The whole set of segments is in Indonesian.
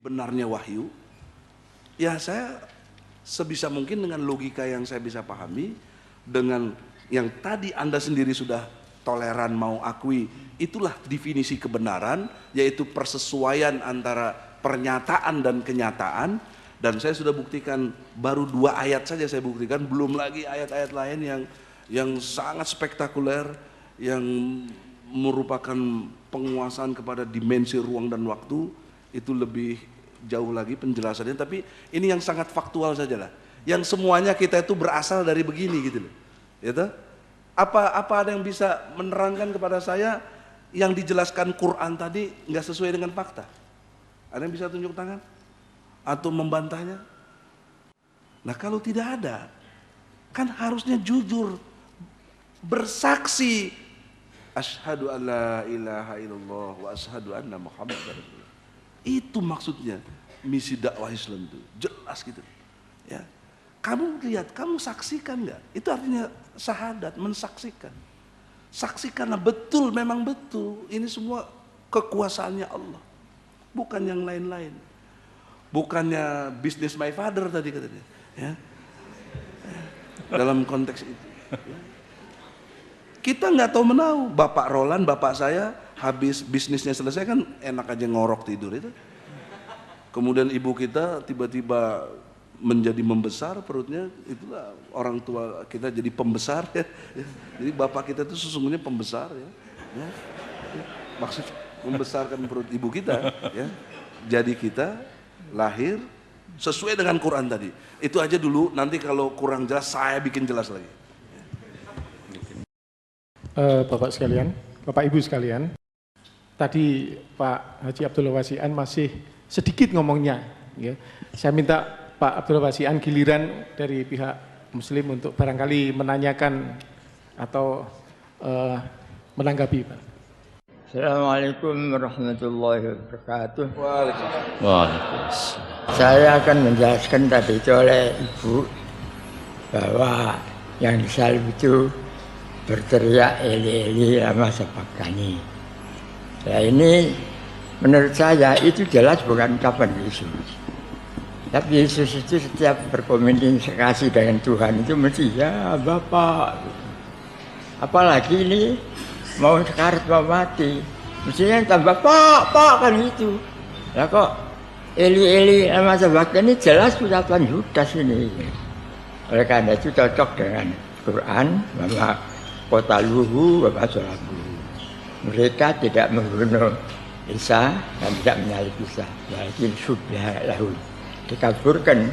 benarnya wahyu, ya saya sebisa mungkin dengan logika yang saya bisa pahami, dengan yang tadi Anda sendiri sudah toleran mau akui, itulah definisi kebenaran, yaitu persesuaian antara pernyataan dan kenyataan. Dan saya sudah buktikan, baru 2 ayat saja saya buktikan, belum lagi ayat-ayat lain yang sangat spektakuler, yang merupakan penguasaan kepada dimensi ruang dan waktu. Itu lebih jauh lagi penjelasannya, tapi ini yang sangat faktual saja lah, yang semuanya kita itu berasal dari begini gitu loh, gitu. Apa ada yang bisa menerangkan kepada saya yang dijelaskan Quran tadi nggak sesuai dengan fakta? Ada yang bisa tunjuk tangan atau membantahnya? Nah kalau tidak ada, kan harusnya jujur bersaksi, asyhadu alla ilaha illallah wa asyhadu anna muhammadar rasulullah. Itu maksudnya misi dakwah Islam itu jelas gitu ya. Kamu lihat, kamu saksikan nggak? Itu artinya syahadat, mensaksikan. Saksikanlah betul, memang betul ini semua kekuasaannya Allah, bukan yang lain-lain. Bukannya business my father tadi katanya ya. Dalam konteks itu ya. Kita nggak tahu menahu. Bapak Roland, bapak saya, habis bisnisnya selesai kan enak aja ngorok tidur itu. Kemudian ibu kita tiba-tiba menjadi membesar perutnya, itulah orang tua kita jadi pembesar ya. Jadi bapak kita itu sesungguhnya pembesar ya. Maksud membesarkan perut ibu kita ya. Jadi kita lahir sesuai dengan Quran tadi. Itu aja dulu, nanti kalau kurang jelas saya bikin jelas lagi. Bapak sekalian, Bapak Ibu sekalian, tadi Pak Haji Abdullah Wasian masih sedikit ngomongnya, ya. Saya minta Pak Abdullah Wasian giliran dari pihak Muslim untuk barangkali menanyakan atau menanggapi, Pak. Assalamualaikum warahmatullahi wabarakatuh. Waalaikumsalam. Saya akan menjelaskan tadi itu oleh Ibu bahwa yang disalib itu berteriak Eli lama sabaqthani. Nah ini menurut saya itu jelas bukan ucapan Yesus. Tapi Yesus itu setiap berkomunikasi dengan Tuhan itu mesti ya Bapak. Apalagi ini mau sekarat mau mati, mestinya tambah Pak kan itu. Lah kok Eli lama sabaqthani jelas ucapan Yudas ini. Oleh karena itu cocok dengan Quran bahwa qataluhu wa masalamu. Mereka tidak membunuh Isa dan tidak menyalib Isa, walakin syubbiha lahu. Dikaburkan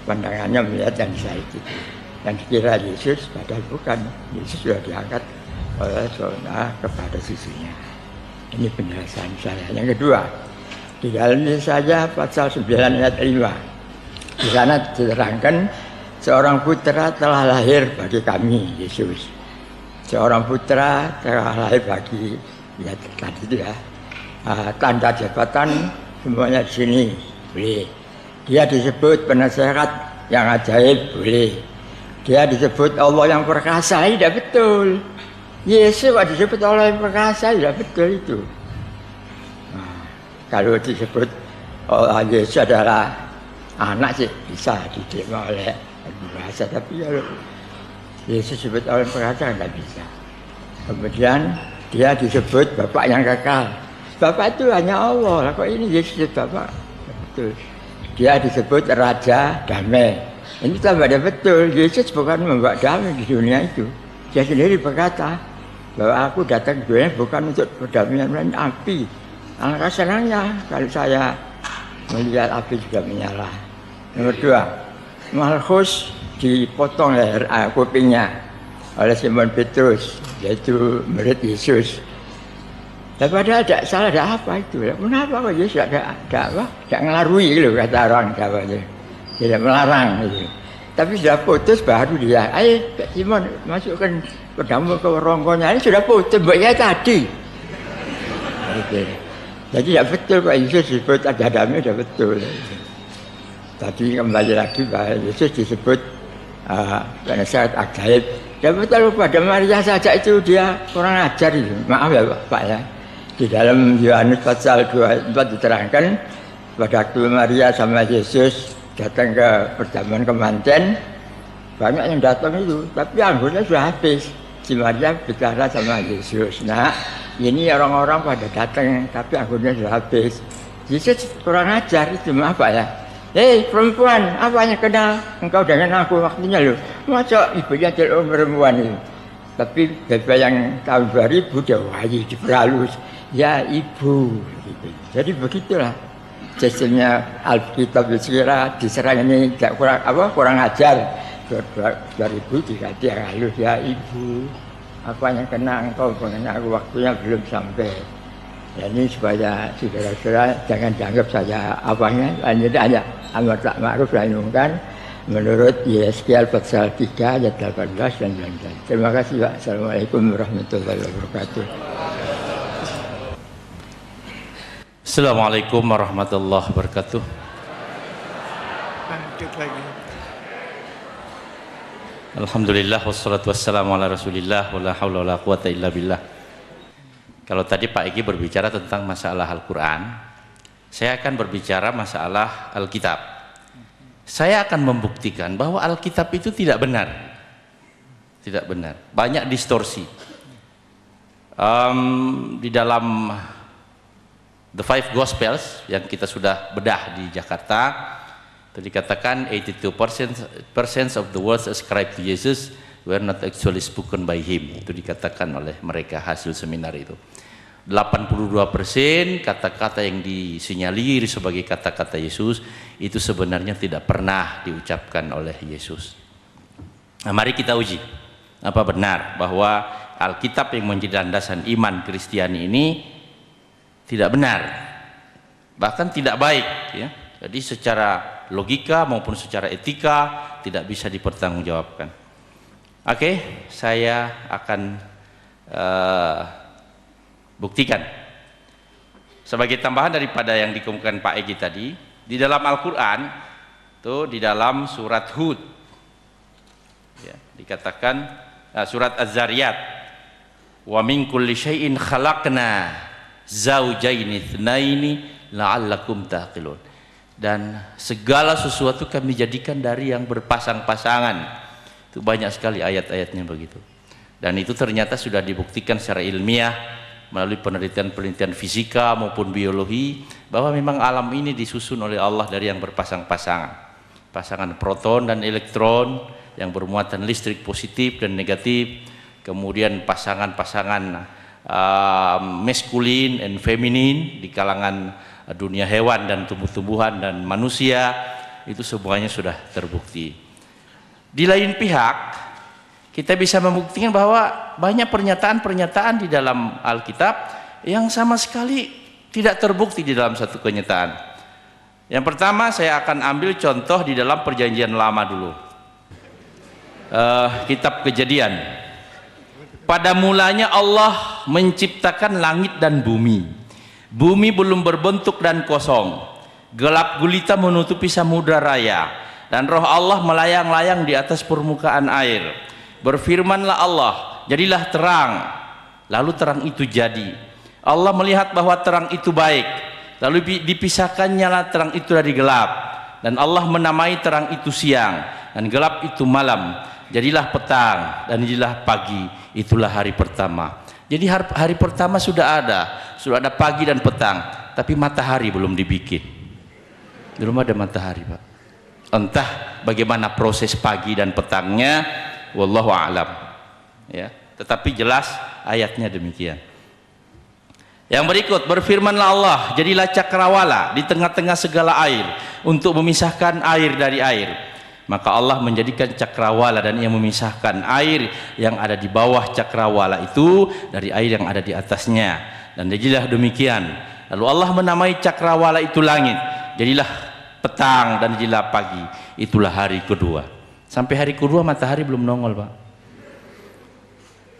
pandangannya melihat yang disalib itu. Dan dikira Yesus, padahal bukan. Yesus sudah diangkat oleh Tuhan kepada sisinya. Ini penjelasan saya. Yang kedua, di dalam ini saja pasal 9 ayat 5. Di sana diterangkan seorang putra telah lahir bagi kami, Yesus. Seorang putra telah lahir bagi, ya tadi itu ya, tanda jabatan semuanya di sini boleh. Dia disebut penasehat yang ajaib boleh. Dia disebut Allah yang perkasa, tidak betul. Yesus kok disebut Allah yang perkasa, tidak betul itu. Nah, kalau disebut Yesus adalah anak sih bisa diterima oleh bahasa, tapi kalau Yesus disebut Allah yang perkasa tidak bisa. Kemudian dia disebut Bapak yang kekal. Bapak itu hanya Allah. Kok ini Yesus Bapak? Betul. Dia disebut Raja Damai. Ini tambah betul. Yesus bukan membawa damai di dunia itu. Dia sendiri berkata bahwa aku datang ke dunia bukan untuk perdamaian, melainkan api. Alangkah senangnya kalau saya melihat api juga menyala. Nomor 2, Malchus dipotong leher kupingnya oleh Simon Petrus, yaitu murid Yesus. Dan padahal tidak salah, ada apa itu? Kenapa kok Yesus tidak ngelarui gitu, kata orang Jawa itu. Tidak melarang gitu. Tapi sudah putus baru dia, ayo Simon masukkan pedamu ke ronggonya, ini sudah putus, mbaknya tadi. Gitu. Jadi tidak betul Pak Yesus disebut ada damai, tidak betul. Tadi kembali lagi Pak Yesus disebut penasehat ajaib. Ya betul pada Maria saja itu dia kurang ajar itu. Maaf ya Pak ya. Di dalam Yohanes pasal 24 diterangkan pada waktu Maria sama Yesus datang ke perjamuan kemanten, banyak yang datang itu, tapi anggurnya sudah habis. Si Maria bicara sama Yesus, nah ini orang-orang pada datang, tapi anggurnya sudah habis. Yesus kurang ajar itu, apa ya? Hei perempuan, apa yang kenal engkau dengan aku waktunya loh? Masa ibunya celok perempuan itu? Tapi bebek yang tahun 2000 dia wahyu diperhalus, ya ibu. Gitu. Jadi begitulah sistemnya Alkitab sekira diserang ini kurang ajar. 2000 dikasih halus, ya ibu. Apa yang kena engkau mengenai aku waktunya belum sampai. Ya, ini supaya saudara-saudara jangan dianggap saya apanya, hanya amar tak ma'ruf nahi munkar menurut Yeskiel pasal 3 ayat 18 dan 19. Terima kasih Pak. Assalamualaikum warahmatullahi wabarakatuh. Assalamualaikum warahmatullahi wabarakatuh. Lanjut lagi. Alhamdulillah wassalatu wassalamu ala rasulillah wala hawla wala quwata illa billah. Kalau tadi Pak Egi berbicara tentang masalah Al-Quran, saya akan berbicara masalah Alkitab. Saya akan membuktikan bahwa Alkitab itu tidak benar. Tidak benar. Banyak distorsi. Di dalam The Five Gospels yang kita sudah bedah di Jakarta, itu dikatakan 82% of the words ascribed to Jesus were not actually spoken by him. Itu dikatakan oleh mereka hasil seminar itu. 82% kata-kata yang disinyalir sebagai kata-kata Yesus itu sebenarnya tidak pernah diucapkan oleh Yesus. Nah, mari kita uji apa benar bahwa Alkitab yang menjadi landasan iman Kristiani ini tidak benar, bahkan tidak baik ya. Jadi secara logika maupun secara etika tidak bisa dipertanggungjawabkan. Oke, saya akan buktikan. Sebagai tambahan daripada yang dikemukakan Pak Egi tadi, di dalam Al-Quran, tuh di dalam surat Hud, ya, dikatakan surat Az-Zariyat, wa min kulli syai'in khalaqna zaujaini tsnaini la'allakum taqilun. Dan segala sesuatu kami jadikan dari yang berpasang-pasangan. Itu banyak sekali ayat-ayatnya begitu. Dan itu ternyata sudah dibuktikan secara ilmiah melalui penelitian-penelitian fisika maupun biologi bahwa memang alam ini disusun oleh Allah dari yang berpasang-pasangan. Pasangan proton dan elektron yang bermuatan listrik positif dan negatif. Kemudian pasangan-pasangan maskulin dan feminin di kalangan dunia hewan dan tumbuh-tumbuhan dan manusia, itu semuanya sudah terbukti. Di lain pihak, kita bisa membuktikan bahwa banyak pernyataan-pernyataan di dalam Alkitab yang sama sekali tidak terbukti di dalam satu kenyataan. Yang pertama, saya akan ambil contoh di dalam Perjanjian Lama dulu. Kitab Kejadian. Pada mulanya Allah menciptakan langit dan bumi. Bumi belum berbentuk dan kosong. Gelap gulita menutupi samudra raya. Dan roh Allah melayang-layang di atas permukaan air. Berfirmanlah Allah, jadilah terang. Lalu terang itu jadi. Allah melihat bahwa terang itu baik. Lalu dipisahkannya lah terang itu dari gelap. Dan Allah menamai terang itu siang. Dan gelap itu malam. Jadilah petang dan jadilah pagi. Itulah hari pertama. Jadi hari pertama sudah ada pagi dan petang. Tapi matahari belum dibikin. Belum ada matahari, Pak. Entah bagaimana proses pagi dan petangnya, wallahu a'lam. Ya, tetapi jelas ayatnya demikian. Yang berikut, berfirmanlah Allah, jadilah cakrawala di tengah-tengah segala air untuk memisahkan air dari air. Maka Allah menjadikan cakrawala dan ia memisahkan air yang ada di bawah cakrawala itu dari air yang ada di atasnya. Dan jadilah demikian. Lalu Allah menamai cakrawala itu langit. Jadilah petang dan jadilah pagi. Itulah hari kedua. Sampai hari kedua matahari belum nongol, Pak.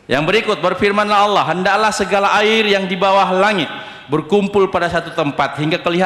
Yang berikut, berfirmanlah Allah, hendaklah segala air yang di bawah langit berkumpul pada satu tempat hingga kelihatan